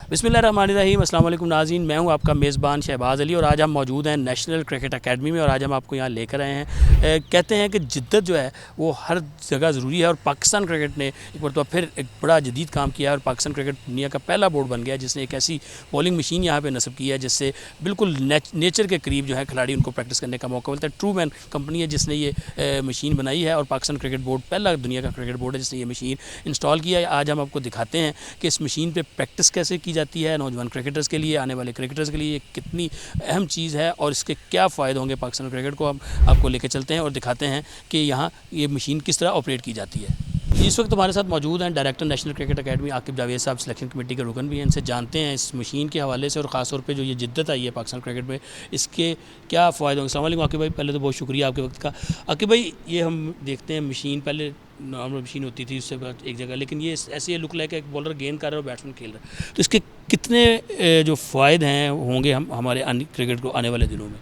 बिस्मिल्लाहिर्रहमानिर्रहीम। अस्सलाम वालेकुम नाज़रीन, मैं हूं आपका मेज़बान शहबाज़ अली और आज हम मौजूद हैं नेशनल क्रिकेट एकेडमी में और आज हम आपको यहां लेकर आए हैं। कहते हैं कि जिद्दत जो है वो हर जगह ज़रूरी है और पाकिस्तान क्रिकेट ने एक बार तो फिर एक बड़ा जदीद काम किया है और पाकिस्तान क्रिकेट दुनिया का पहला बोर्ड बन गया है जिसने एक ऐसी बॉलिंग मशीन यहाँ पर नस्ब की है जिससे बिल्कुल नेचर के करीब जो है खिलाड़ी उनको प्रैक्टिस करने का मौका मिलता है। ट्रू मैन कंपनी है जिसने ये मशीन बनाई है और पाकिस्तान क्रिकेट बोर्ड पहला दुनिया का क्रिकेट बोर्ड है जिसने ये मशीन इंस्टॉल किया है। आज हम आपको दिखाते हैं कि इस मशीन पर प्रैक्टिस कैसे की जाती है, नौजवान क्रिकेटर्स के लिए, आने वाले क्रिकेटर्स के लिए ये कितनी अहम चीज़ है और इसके क्या फ़ायदे होंगे पाकिस्तान क्रिकेट को। हम आपको लेकर चलते हैं और दिखाते हैं कि यहाँ ये मशीन किस तरह ऑपरेट की जाती है। इस वक्त हमारे साथ मौजूद हैं director national cricket academy Aqib Javed साहब, सिलेक्शन कमेटी के रुकन भी हैं। इनसे जानते हैं इस मशीन के हवाले से और ख़ास तौर पे जो ये जिद्दत आई है पाकिस्तान क्रिकेट में, इसके क्या फ़ायदे होंगे। अस्सलाम वालेकुम आकिब भाई, पहले तो बहुत शुक्रिया आपके वक्त का। आकिब भाई, ये हम देखते हैं मशीन पहले नॉर्मल मशीन होती थी उससे बाद एक जगह, लेकिन ये ऐसे लुक लाइक एक बॉलर गेंद कर रहा है और बैट्समैन खेल रहा है, तो इसके कितने जो फ़ायदे हैं होंगे हम हमारे क्रिकेट को आने वाले दिनों में।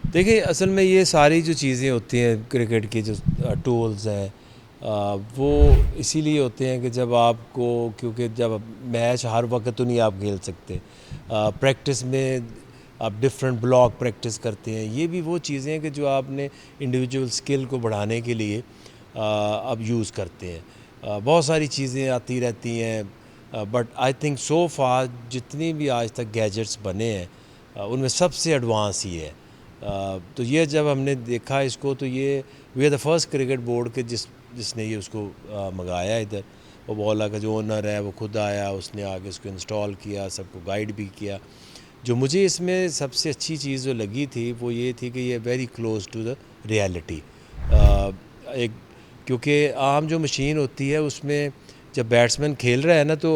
देखिए, असल में ये सारी जो चीज़ें होती हैं क्रिकेट की जो टूल्स हैं वो इसीलिए होते हैं कि जब आपको, क्योंकि जब मैच हर वक्त तो नहीं आप खेल सकते, प्रैक्टिस में आप डिफरेंट ब्लॉक प्रैक्टिस करते हैं। ये भी वो चीज़ें हैं कि जो आपने इंडिविजुअल स्किल को बढ़ाने के लिए आप यूज़ करते हैं। बहुत सारी चीज़ें आती रहती हैं, बट आई थिंक सो फार जितनी भी आज तक गैजेट्स बने हैं उनमें सबसे एडवांस ही है। तो ये जब हमने देखा इसको, तो ये we are the first cricket board के जिसने ये उसको मंगाया इधर। वो बॉला का जो ओनर है वो खुद आया, उसने आगे उसको इंस्टॉल किया, सबको गाइड भी किया। जो मुझे इसमें सबसे अच्छी चीज़ जो लगी थी वो ये थी कि ये very close to the reality. एक क्योंकि आम जो मशीन होती है उसमें जब बैट्समैन खेल रहा है ना, तो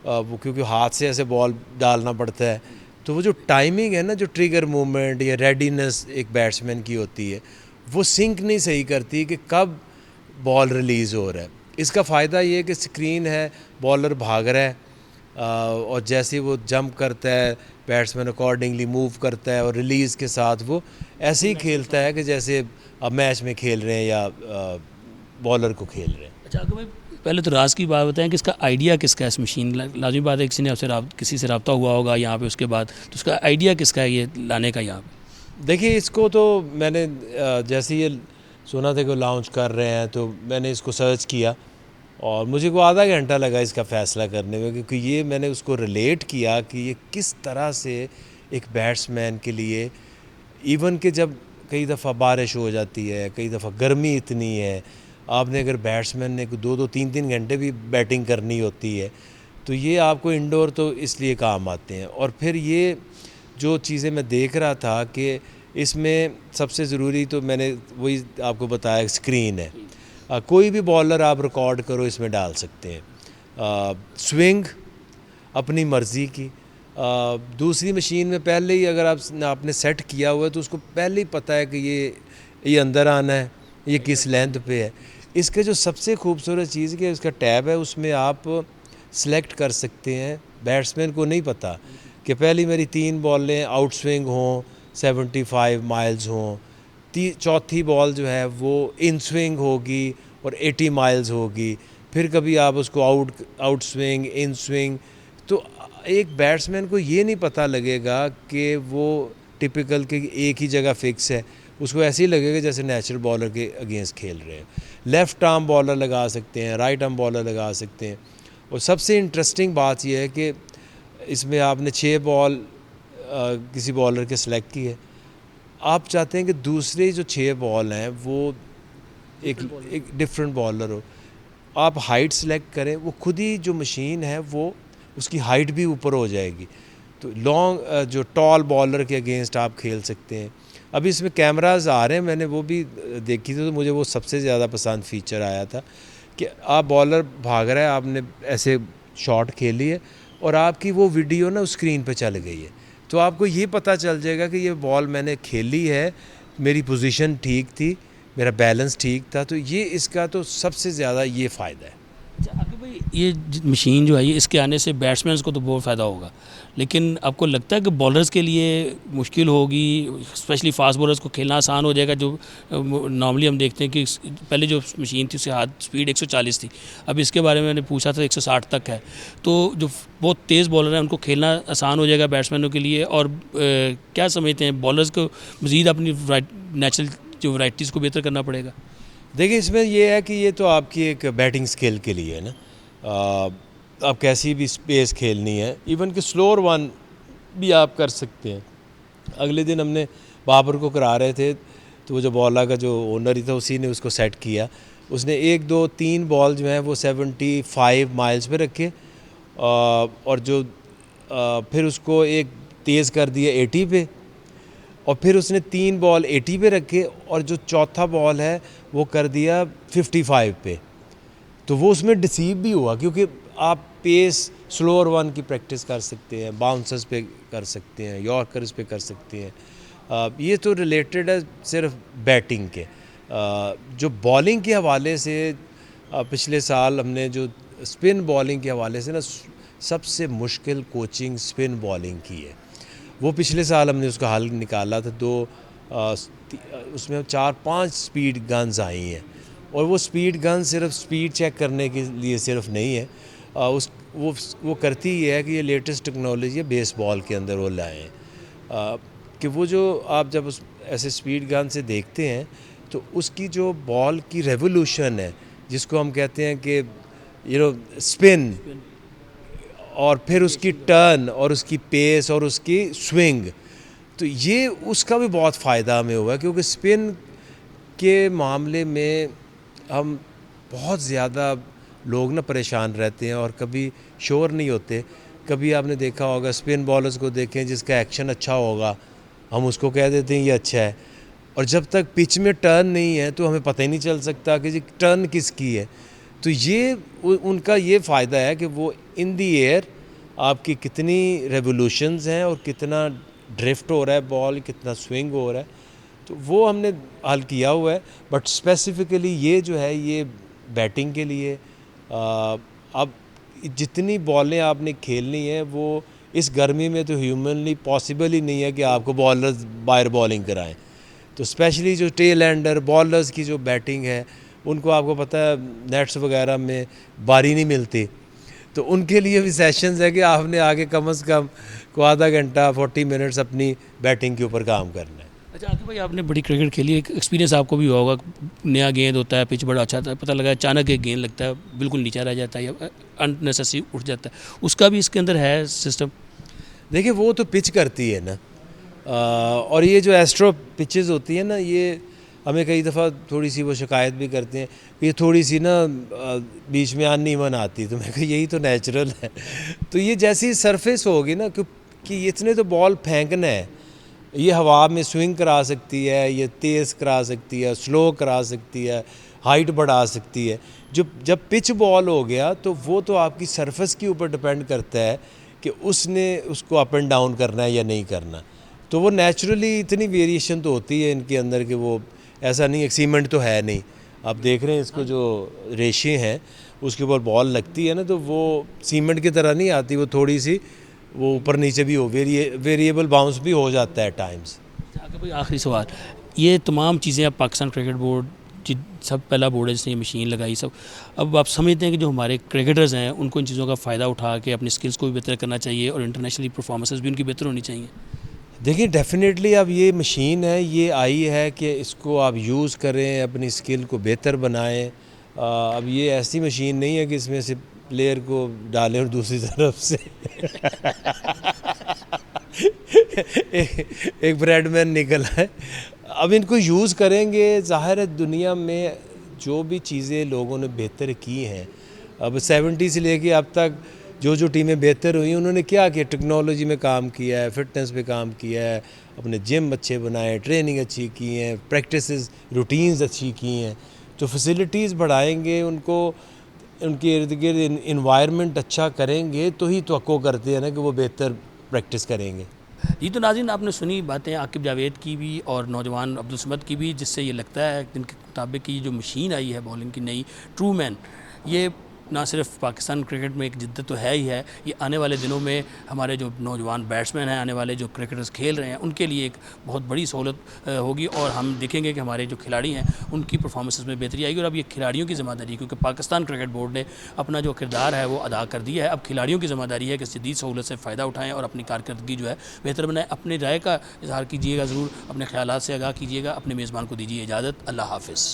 वो क्योंकि हाथ से ऐसे बॉल डालना पड़ता है, तो वो जो टाइमिंग है ना, जो ट्रिगर मूवमेंट या रेडीनेस एक बैट्समैन की होती है, वो सिंक नहीं सही करती कि कब बॉल रिलीज़ हो रहा है। इसका फ़ायदा ये है कि स्क्रीन है, बॉलर भाग रहा है और जैसे वो जंप करता है बैट्समैन अकॉर्डिंगली मूव करता है और रिलीज़ के साथ वो ऐसे ही खेलता है कि जैसे अब मैच में खेल रहे हैं या बॉलर को खेल रहे हैं। अच्छा आकिब भाई, पहले तो राज की बात बताएं कि इसका आइडिया किसका है इस मशीन। लाजमी बात है किसी ने आपसे किसी से रब्ता हुआ होगा यहाँ पे, उसके बाद तो उसका आइडिया किसका है ये लाने का यहाँ पे। देखिए, इसको तो मैंने जैसे ये सुना था कि लॉन्च कर रहे हैं तो मैंने इसको सर्च किया और मुझे को आधा घंटा लगा इसका फ़ैसला करने में, क्योंकि ये मैंने उसको रिलेट किया कि ये किस तरह से एक बैट्समैन के लिए, इवन कि जब कई दफ़ा बारिश हो जाती है, कई दफ़ा गर्मी इतनी है, आपने अगर बैट्समैन ने 2-3 घंटे भी बैटिंग करनी होती है, तो ये आपको इंडोर तो इसलिए काम आते हैं। और फिर ये जो चीज़ें मैं देख रहा था कि इसमें सबसे ज़रूरी तो मैंने वही आपको बताया, स्क्रीन है। कोई भी बॉलर आप रिकॉर्ड करो इसमें डाल सकते हैं, स्विंग अपनी मर्ज़ी की। दूसरी मशीन में पहले ही अगर आपने सेट किया हुआ है तो उसको पहले ही पता है कि ये अंदर आना है, ये किस लेंथ पे है। इसके जो सबसे खूबसूरत चीज़ कि इसका टैब है, उसमें आप सेलेक्ट कर सकते हैं। बैट्समैन को नहीं पता कि पहली मेरी 3 बॉलें आउट स्विंग हों, 75 माइल्स हों, चौथी बॉल जो है वो इन स्विंग होगी और 80 माइल्स होगी, फिर कभी आप उसको आउट स्विंग, इन स्विंग। तो एक बैट्समैन को ये नहीं पता लगेगा कि वो टिपिकल के एक ही जगह फिक्स है, उसको ऐसे ही लगेगा जैसे नेचुरल बॉलर के अगेंस्ट खेल रहे हैं। लेफ़्ट आर्म बॉलर लगा सकते हैं, राइट आर्म बॉलर लगा सकते हैं। और सबसे इंटरेस्टिंग बात यह है कि इसमें आपने 6 बॉल किसी बॉलर के सिलेक्ट की है, आप चाहते हैं कि दूसरे जो 6 बॉल हैं वो एक डिफरेंट बॉलर हो, आप हाइट सेलेक्ट करें, वो खुद ही जो मशीन है वो उसकी हाइट भी ऊपर हो जाएगी। तो लॉन्ग जो टॉल बॉलर के अगेंस्ट आप खेल सकते हैं। अभी इसमें कैमरास आ रहे हैं, मैंने वो भी देखी थी, तो मुझे वो सबसे ज़्यादा पसंद फीचर आया था कि आप बॉलर भाग रहा है, आपने ऐसे शॉट खेली है और आपकी वो वीडियो ना उस स्क्रीन पे चल गई है, तो आपको ये पता चल जाएगा कि ये बॉल मैंने खेली है, मेरी पोजीशन ठीक थी, मेरा बैलेंस ठीक था। तो ये इसका तो सबसे ज़्यादा ये फ़ायदा है। अच्छा आकिब भाई ये मशीन जो है ये इसके आने से बैट्समैन को तो बहुत फ़ायदा होगा, लेकिन आपको लगता है कि बॉलर्स के लिए मुश्किल होगी, स्पेशली फास्ट बॉलर्स को खेलना आसान हो जाएगा? जो नॉर्मली हम देखते हैं कि पहले जो मशीन थी उसकी हाथ स्पीड 140 थी, अब इसके बारे में मैंने पूछा था 160 तक है, तो जो बहुत तेज़ बॉलर हैं उनको खेलना आसान हो जाएगा बैट्समैनों के लिए? और क्या समझते हैं बॉलर्स को मज़ीद अपनी नेचुरल जो वैराइटीज़ को बेहतर करना पड़ेगा? देखिए इसमें ये है कि ये तो आपकी एक बैटिंग स्किल के लिए है ना, आप कैसी भी स्पेस खेलनी है, इवन कि स्लोअर वन भी आप कर सकते हैं। अगले दिन हमने बाबर को करा रहे थे, तो वो जो बॉला का जो ओनर ही था उसी ने उसको सेट किया। उसने 1 2 3 बॉल जो हैं वो 75 माइल्स पे रखे, और जो फिर उसको एक तेज़ कर दिया 80 पे, और फिर उसने 3 बॉल 80 पे रखे, और जो चौथा बॉल है वो कर दिया 55 पे। तो वो उसमें डिसीव भी हुआ, क्योंकि आप पेस स्लोअर वन की प्रैक्टिस कर सकते हैं, बाउंसर्स पे कर सकते हैं, यॉर्कर्स पे कर सकते हैं। ये तो रिलेटेड है सिर्फ बैटिंग के। जो बॉलिंग के हवाले से पिछले साल हमने जो स्पिन बॉलिंग के हवाले से ना सबसे मुश्किल कोचिंग स्पिन बॉलिंग की है, वो पिछले साल हमने उसका हल निकाला था। उसमें 4-5 स्पीड गन्स आई हैं, और वो स्पीड गन सिर्फ स्पीड चेक करने के लिए सिर्फ नहीं है, वो करती ही है कि ये लेटेस्ट टेक्नोलॉजी है बेसबॉल के अंदर वो लाए हैं, कि वो जो आप जब उस ऐसे स्पीड गन से देखते हैं तो उसकी जो बॉल की रेवोल्यूशन है, जिसको हम कहते हैं कि स्पिन, और फिर उसकी टर्न और उसकी पेस और उसकी स्विंग, तो ये उसका भी बहुत फ़ायदा हमें हुआ, क्योंकि स्पिन के मामले में हम बहुत ज़्यादा लोग ना परेशान रहते हैं और कभी श्योर नहीं होते। कभी आपने देखा होगा स्पिन बॉलर्स को देखें जिसका एक्शन अच्छा होगा, हम उसको कह देते हैं ये अच्छा है, और जब तक पिच में टर्न नहीं है तो हमें पता ही नहीं चल सकता कि जी टर्न किसकी है। तो ये उनका ये फ़ायदा है कि वो इन दी एयर आपकी कितनी रेवोल्यूशंस हैं और कितना ड्रिफ्ट हो रहा है बॉल, कितना स्विंग हो रहा है, तो वो हमने हल किया हुआ है। बट स्पेसिफ़िकली ये जो है ये बैटिंग के लिए, अब जितनी बॉलें आपने खेलनी है वो इस गर्मी में तो ह्यूमनली पॉसिबल ही नहीं है कि आपको बॉलर्स बायर बॉलिंग कराएं। तो स्पेशली जो टेल एंडर बॉलर्स की जो बैटिंग है, उनको आपको पता है नेट्स वगैरह में बारी नहीं मिलती, तो उनके लिए भी सेशंस है कि आपने आगे कम से कम को आधा घंटा 40 मिनट्स अपनी बैटिंग के ऊपर काम करना है। अच्छा आकिब भाई, आपने बड़ी क्रिकेट खेली, एक एक्सपीरियंस आपको भी होगा, नया गेंद होता है, पिच बड़ा अच्छा था, पता लगा अचानक एक गेंद लगता है बिल्कुल नीचा रह जाता है या अननेसेसरी उठ जाता है, उसका भी इसके अंदर है सिस्टम? देखिए वो तो पिच करती है ना, और ये जो एस्ट्रो पिचेस होती है ना, ये हमें कई दफ़ा थोड़ी सी वो शिकायत भी करते हैं कि ये थोड़ी सी ना बीच में अनइवन आती, तो मैं कहा यही तो नेचुरल है। तो ये जैसी सरफेस होगी ना, क्योंकि इसने तो बॉल फेंकना है, ये हवा में स्विंग करा सकती है, ये तेज़ करा सकती है, स्लो करा सकती है, हाइट बढ़ा सकती है। जब पिच बॉल हो गया तो वो तो आपकी सरफेस के ऊपर डिपेंड करता है कि उसने उसको अप एंड डाउन करना है या नहीं करना। तो वो नेचुरली इतनी वेरिएशन तो होती है इनके अंदर कि वो ऐसा नहीं, एक सीमेंट तो है नहीं। आप देख रहे हैं इसको जो रेशे हैं उसके ऊपर बॉल लगती है ना, तो वो सीमेंट की तरह नहीं आती, वो थोड़ी सी वो ऊपर नीचे भी वेरिएबल बाउंस भी हो जाता है टाइम्स। आगे भाई आखिरी सवाल, ये तमाम चीज़ें अब पाकिस्तान क्रिकेट बोर्ड सब पहला बोर्ड है जिसने ये मशीन लगाई सब, अब आप समझते हैं कि जो हमारे क्रिकेटर्स हैं उनको इन चीज़ों का फ़ायदा उठा के अपनी स्किल्स को भी बेहतर करना चाहिए और इंटरनेशनली परफॉर्मेंसेस भी उनकी बेहतर होनी चाहिए? देखिए डेफिनेटली अब ये मशीन है, ये आई है कि इसको आप यूज़ करें, अपनी स्किल को बेहतर बनाएं। अब ये ऐसी मशीन नहीं है कि इसमें से प्लेयर को डालें और दूसरी तरफ से एक ब्रेडमैन निकला है। अब इनको यूज़ करेंगे, ज़ाहिर है दुनिया में जो भी चीज़ें लोगों ने बेहतर की हैं, अब 70 से लेके अब तक जो टीमें बेहतर हुई उन्होंने क्या किया, टेक्नोलॉजी में काम किया है, फिटनेस पे काम किया है, अपने जिम अच्छे बनाए, ट्रेनिंग अच्छी की हैं, प्रैक्टिसेस रूटीन्स अच्छी की हैं। तो फैसिलिटीज़ बढ़ाएंगे, उनको उनके इर्द गिर्द इन्वायरमेंट अच्छा करेंगे तो ही तवक्को करते हैं ना कि वो बेहतर प्रैक्टिस करेंगे। ये तो नाज़रीन आपने सुनी बातें आकिब जावेद की भी और नौजवान अब्दुल समद की भी, जिससे ये लगता है जिनके मुताबिक कि जो मशीन आई है बॉलिंग की नई ट्रू मैन, ये ना सिर्फ पाकिस्तान क्रिकेट में एक जिद्दत तो है ही है, ये आने वाले दिनों में हमारे जो नौजवान बैट्समैन हैं, आने वाले जो क्रिकेटर्स खेल रहे हैं, उनके लिए एक बहुत बड़ी सहूलत होगी और हम देखेंगे कि हमारे जो खिलाड़ी हैं उनकी परफॉर्मेंसेस में बेहतरी आएगी। और अब ये खिलाड़ियों की ज़िम्मेदारी है, क्योंकि पाकिस्तान क्रिकेट बोर्ड ने अपना जो किरदार है वो अदा कर दिया है। अब खिलाड़ियों की ज़िम्मेदारी है कि इस जदीद सहूलत से फ़ायदा उठाएँ और अपनी कारकर्दगी जो है बेहतर बनाएँ। अपनी राय का इजहार कीजिएगा, ज़रूर अपने ख्यालात से आगाह कीजिएगा। अपने मेज़बान को दीजिए इजाज़त। अल्लाह हाफ़िज़।